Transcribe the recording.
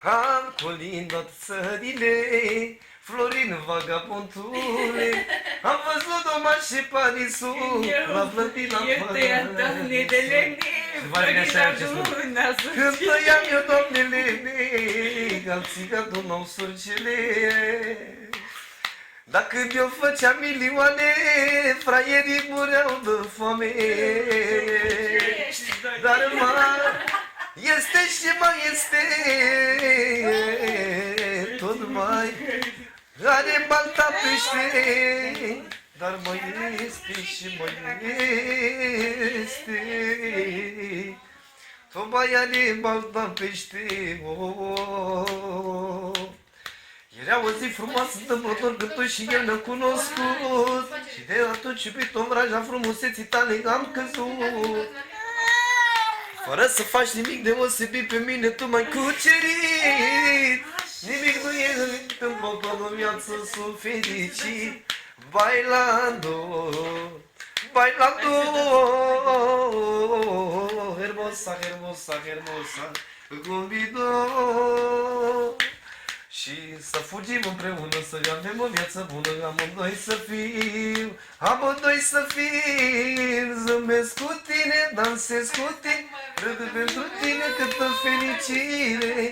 Am colindat țările, Florin vagabondule, am văzut Doma și Parisul, la vlădit la Doamne de lene, Florina Luna, când tăiam eu, doamnele, alții adunau surcele. Dar când eu făceam milioane, fraierii mureau de foame. Dar este și mai este, tot mai are balta pește. Dar mai este și mai este, tot mai are balta pește. Era o zi frumoasă de motor când tu și el ne-am cunoscut. Și de atunci iubit-o în vraja frumuseții tale am căzut. Fără să faci nimic deosebit pe mine tu m-ai cucerit. Nimic nu e întâmplător în viață, sunt fericit. Bailando, bailando, hermosa, hermosa, hermosa, cupido. Și să fugim împreună, să avem o viață bună, amândoi să fim, amândoi să fim. Zâmbesc cu tine, dansez cu tine, râd pentru tine, câtă fericire.